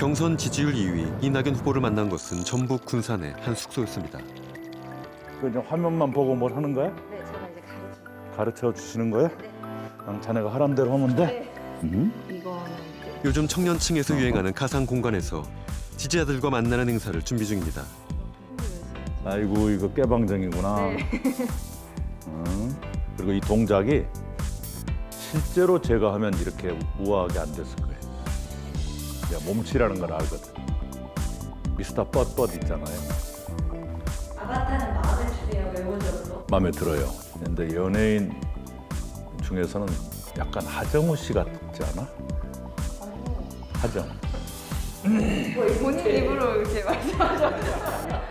경선 지지율 2위 이낙연 후보를 만난 것은 전북 군산의 한 숙소였습니다. 그 화면만 보고 뭘 하는 거야? 네, 제가 이제 가르쳐 주시는 거야? 네. 자네가 하란 대로 하면 돼? 네. 이거는 이제 요즘 청년층에서 유행하는 가상 공간에서 지지자들과 만나는 행사를 준비 중입니다. 아이고 이거 깨방정이구나. 네. 그리고 이 동작이 실제로 제가 하면 이렇게 우아하게 안 됐을 거예요. 내가 몸치라는 걸 알거든. 미스터 뻗뻗 있잖아요. 아바타는 마음에 드세요, 외모적으로? 마음에 들어요. 근데 연예인 중에서는 약간 하정우 씨 같지 않아? 하정우. 본인 입으로 이렇게 말씀하셨죠?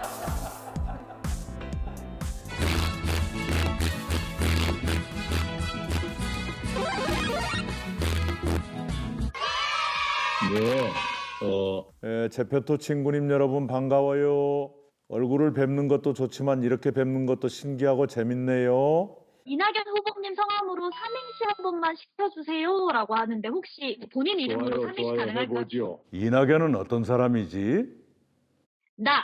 제페토 친구님 여러분 반가워요. 얼굴을 뵙는 것도 좋지만 이렇게 뵙는 것도 신기하고 재밌네요. 이낙연 후보님 성함으로 삼행시 한 번만 시켜주세요라고 하는데 혹시 본인 이름으로 삼행시 가능할까요? 이낙연은 어떤 사람이지? 나,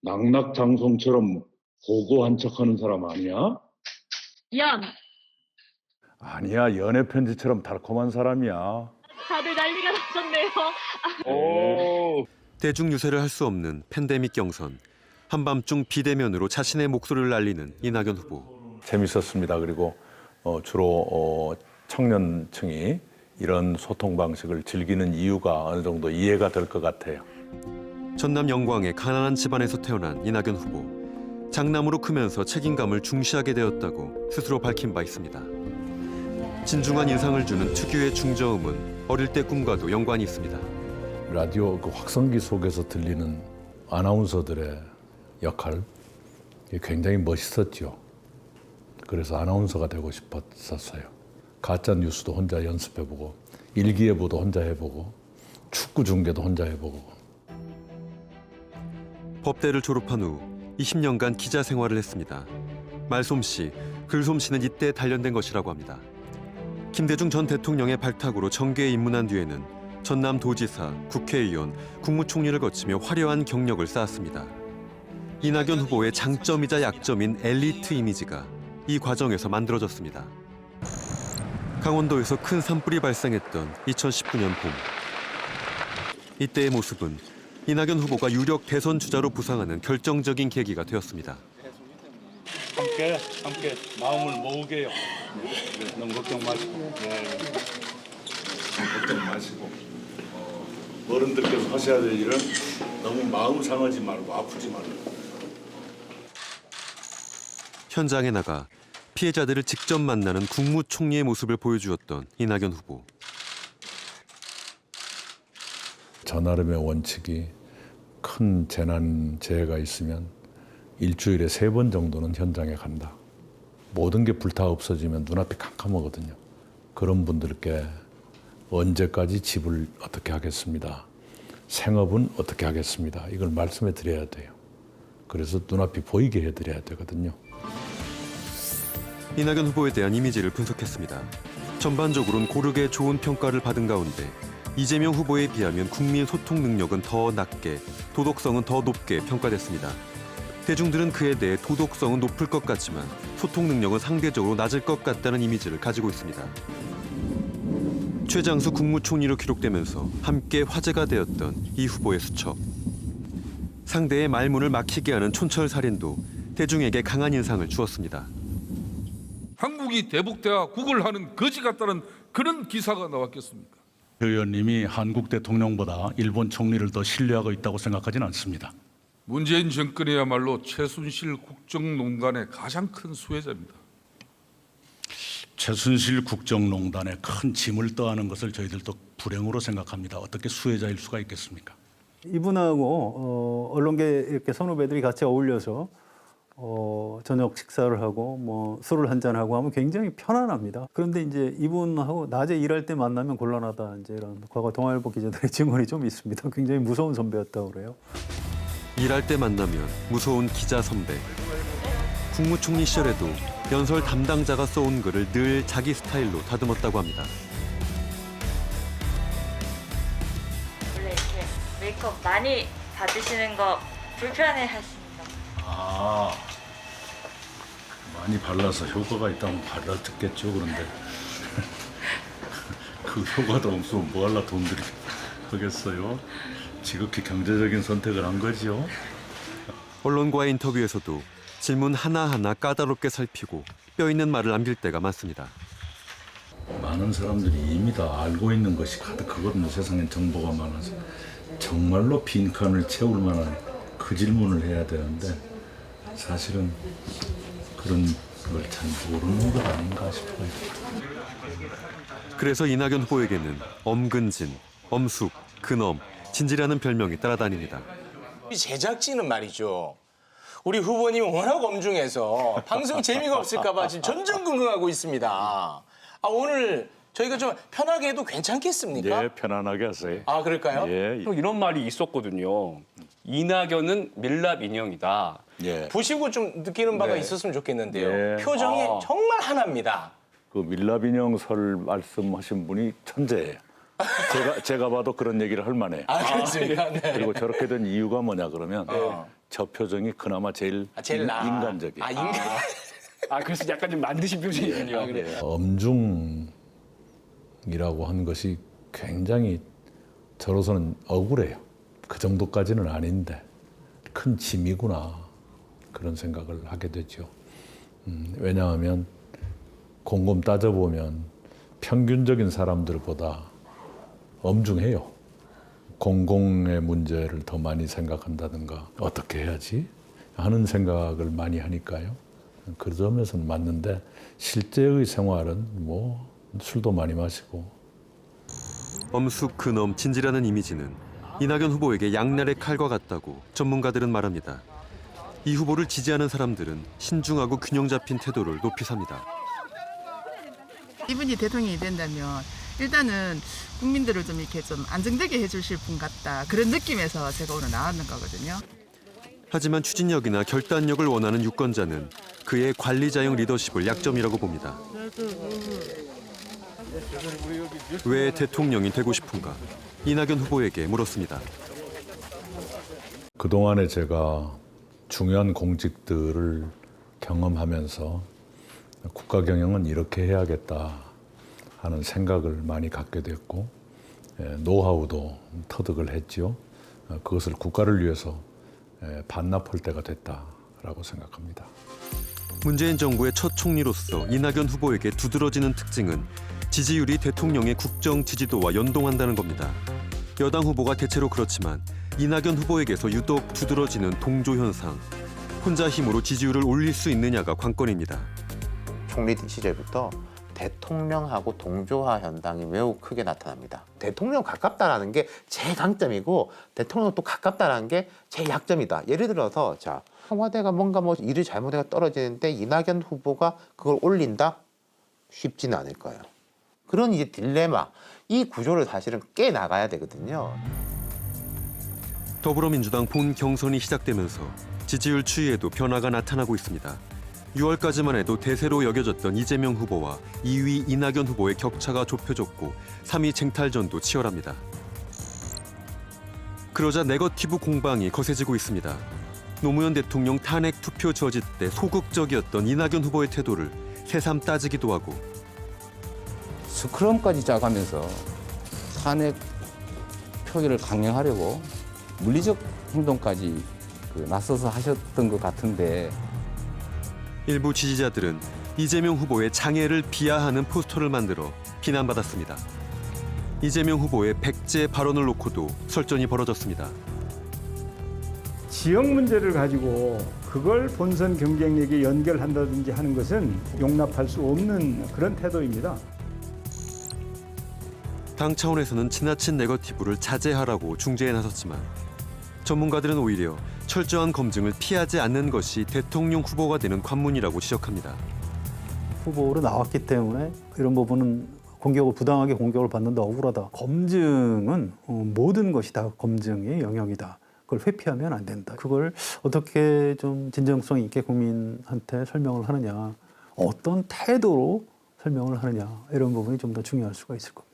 낙낙장성처럼 고고한 척하는 사람 아니야? 연. 아니야, 연애 편지처럼 달콤한 사람이야. 다들 난리가 났었네요. 대중 유세를 할 수 없는 팬데믹 경선. 한밤중 비대면으로 자신의 목소리를 날리는 이낙연 후보. 재밌었습니다. 그리고 주로 청년층이 이런 소통 방식을 즐기는 이유가 어느 정도 이해가 될 것 같아요. 전남 영광의 가난한 집안에서 태어난 이낙연 후보. 장남으로 크면서 책임감을 중시하게 되었다고 스스로 밝힌 바 있습니다. 진중한 인상을 주는 특유의 중저음은 어릴 때 꿈과도 연관이 있습니다. 라디오 그 확성기 속에서 들리는 아나운서들의 역할, 이게 굉장히 멋있었죠. 그래서 아나운서가 되고 싶었었어요. 가짜 뉴스도 혼자 연습해보고, 일기예보도 혼자 해보고, 축구 중계도 혼자 해보고. 법대를 졸업한 후 20년간 기자 생활을 했습니다. 말솜씨, 글솜씨는 이때 단련된 것이라고 합니다. 김대중 전 대통령의 발탁으로 정계에 입문한 뒤에는 전남도지사, 국회의원, 국무총리를 거치며 화려한 경력을 쌓았습니다. 이낙연 후보의 장점이자 약점인 엘리트 이미지가 이 과정에서 만들어졌습니다. 강원도에서 큰 산불이 발생했던 2019년 봄. 이때의 모습은 이낙연 후보가 유력 대선 주자로 부상하는 결정적인 계기가 되었습니다. 함께 마음을 모으게요. 너무 걱정 마시고. 걱정 마시고 어른들께서 하셔야 될 일은 너무 마음 상하지 말고 아프지 말고. 현장에 나가 피해자들을 직접 만나는 국무총리의 모습을 보여주었던 이낙연 후보. 저 나름의 원칙이 큰 재난, 재해가 있으면 일주일에 3번 정도는 현장에 간다. 모든 게 불타 없어지면 눈앞이 캄캄하거든요. 그런 분들께 언제까지 집을 어떻게 하겠습니다. 생업은 어떻게 하겠습니다. 이걸 말씀해 드려야 돼요. 그래서 눈앞이 보이게 해드려야 되거든요. 이낙연 후보에 대한 이미지를 분석했습니다. 전반적으로는 고르게 좋은 평가를 받은 가운데 이재명 후보에 비하면 국민 소통 능력은 더 낮게, 도덕성은 더 높게 평가됐습니다. 대중들은 그에 대해 도덕성은 높을 것 같지만 소통 능력은 상대적으로 낮을 것 같다는 이미지를 가지고 있습니다. 최장수 국무총리로 기록되면서 함께 화제가 되었던 이 후보의 수첩. 상대의 말문을 막히게 하는 촌철살인도 대중에게 강한 인상을 주었습니다. 한국이 대북대화 국을 하는 거지 같다는 그런 기사가 나왔겠습니까? 의원님이 한국 대통령보다 일본 총리를 더 신뢰하고 있다고 생각하지는 않습니다. 문재인 정권이야말로 최순실 국정농단의 가장 큰 수혜자입니다. 최순실 국정농단에 큰 짐을 떠안은 것을 저희들도 불행으로 생각합니다. 어떻게 수혜자일 수가 있겠습니까? 이분하고 언론계 이렇게 선후배들이 같이 어울려서 저녁 식사를 하고 뭐 술을 한잔 하고 하면 굉장히 편안합니다. 그런데 이제 이분하고 낮에 일할 때 만나면 곤란하다, 이제 이런 과거 동아일보 기자들의 증언이 좀 있습니다. 굉장히 무서운 선배였다고 그래요. 일할 때 만나면 무서운 기자 선배. 국무총리 시절에도 연설 담당자가 써온 글을 늘 자기 스타일로 다듬었다고 합니다. 원래 메이크업 많이 받으시는 거 불편해 하십니다. 아, 많이 발라서 효과가 있다면 발랐겠죠. 그런데 그 효과도 없으면 뭐 할라 돈 들이 하겠어요. 지극히 경제적인 선택을 한 거죠. 언론과의 인터뷰에서도 질문 하나하나 까다롭게 살피고 뼈 있는 말을 남길 때가 많습니다. 많은 사람들이 이미 다 알고 있는 것이 가득하거든요. 세상엔 정보가 많아서 정말로 빈칸을 채울 만한 그 질문을 해야 되는데 사실은 그런 걸 잘 모르는 것 아닌가 싶어요. 그래서 이낙연 후보에게는 엄근진, 엄숙, 근엄, 진지라는 별명이 따라다닙니다. 제작진은 말이죠. 우리 후보님이 워낙 엄중해서 방송 재미가 없을까 봐 지금 전전긍긍하고 있습니다. 아, 오늘 저희가 좀 편하게 해도 괜찮겠습니까? 예, 편안하게 하세요. 아, 그럴까요? 예, 또 이런 말이 있었거든요. 이낙연은 밀랍 인형이다. 예. 보시고 좀 느끼는 바가 네. 있었으면 좋겠는데요. 예. 표정이 정말 하나입니다. 그 밀랍인형 설 말씀하신 분이 천재예요. 제가 봐도 그런 얘기를 할 만해요. 아, 그렇습니까? 네. 그리고 저렇게 된 이유가 뭐냐 그러면 저 표정이 그나마 제일, 제일 인간적이에요. 아, 인간. 아, 그래서 약간 좀 만드신 표정이군요. 엄중이라고 한 것이 굉장히 저로서는 억울해요. 그 정도까지는 아닌데 큰 짐이구나 그런 생각을 하게 되죠. 왜냐하면 곰곰 따져보면 평균적인 사람들보다 엄중해요. 공공의 문제를 더 많이 생각한다든가 어떻게 해야지 하는 생각을 많이 하니까요. 그 점에서는 맞는데 실제의 생활은 뭐 술도 많이 마시고. 엄숙, 근엄, 진지라는 이미지는 이낙연 후보에게 양날의 칼과 같다고 전문가들은 말합니다. 이 후보를 지지하는 사람들은 신중하고 균형 잡힌 태도를 높이 삽니다. 이분이 대통령이 된다면 일단은 국민들을 좀 이렇게 좀 안정되게 해주실 분 같다. 그런 느낌에서 제가 오늘 나왔는 거거든요. 하지만 추진력이나 결단력을 원하는 유권자는 그의 관리자형 리더십을 약점이라고 봅니다. 왜 대통령이 되고 싶은가? 이낙연 후보에게 물었습니다. 그동안에 제가 중요한 공직들을 경험하면서 국가 경영은 이렇게 해야겠다 하는 생각을 많이 갖게 됐고 노하우도 터득을 했지요. 그것을 국가를 위해서 반납할 때가 됐다라고 생각합니다. 문재인 정부의 첫 총리로서 이낙연 후보에게 두드러지는 특징은 지지율이 대통령의 국정 지지도와 연동한다는 겁니다. 여당 후보가 대체로 그렇지만 이낙연 후보에게서 유독 두드러지는 동조 현상. 혼자 힘으로 지지율을 올릴 수 있느냐가 관건입니다. 총리 시절부터 대통령하고 동조화 현상이 매우 크게 나타납니다. 대통령 가깝다라는 게 제 강점이고 대통령 또 가깝다라는 게 제 약점이다. 예를 들어서 자 청와대가 뭔가 뭐 일을 잘못해가 떨어지는데 이낙연 후보가 그걸 올린다? 쉽지는 않을 거예요. 그런 이제 딜레마, 이 구조를 사실은 깨 나가야 되거든요. 더불어민주당 본 경선이 시작되면서 지지율 추이에도 변화가 나타나고 있습니다. 6월까지만 해도 대세로 여겨졌던 이재명 후보와 2위 이낙연 후보의 격차가 좁혀졌고 3위 쟁탈전도 치열합니다. 그러자 네거티브 공방이 거세지고 있습니다. 노무현 대통령 탄핵 투표 저지 때 소극적이었던 이낙연 후보의 태도를 새삼 따지기도 하고 스크럼까지 짜가면서 탄핵 표기를 강행하려고 물리적 행동까지 나서서 하셨던 것 같은데 일부 지지자들은 이재명 후보의 장애를 비하하는 포스터를 만들어 비난받았습니다. 이재명 후보의 백제 발언을 놓고도 설전이 벌어졌습니다. 지역 문제를 가지고 그걸 본선 경쟁력에 연결한다든지 하는 것은 용납할 수 없는 그런 태도입니다. 당 차원에서는 지나친 네거티브를 자제하라고 중재에 나섰지만 전문가들은 오히려 철저한 검증을 피하지 않는 것이 대통령 후보가 되는 관문이라고 지적합니다. 후보로 나왔기 때문에 이런 부분은 부당하게 공격을 받는다, 억울하다. 검증은 모든 것이 다 검증의 영역이다. 그걸 회피하면 안 된다. 그걸 어떻게 좀 진정성 있게 국민한테 설명을 하느냐, 어떤 태도로 설명을 하느냐, 이런 부분이 좀 더 중요할 수가 있을 겁니다.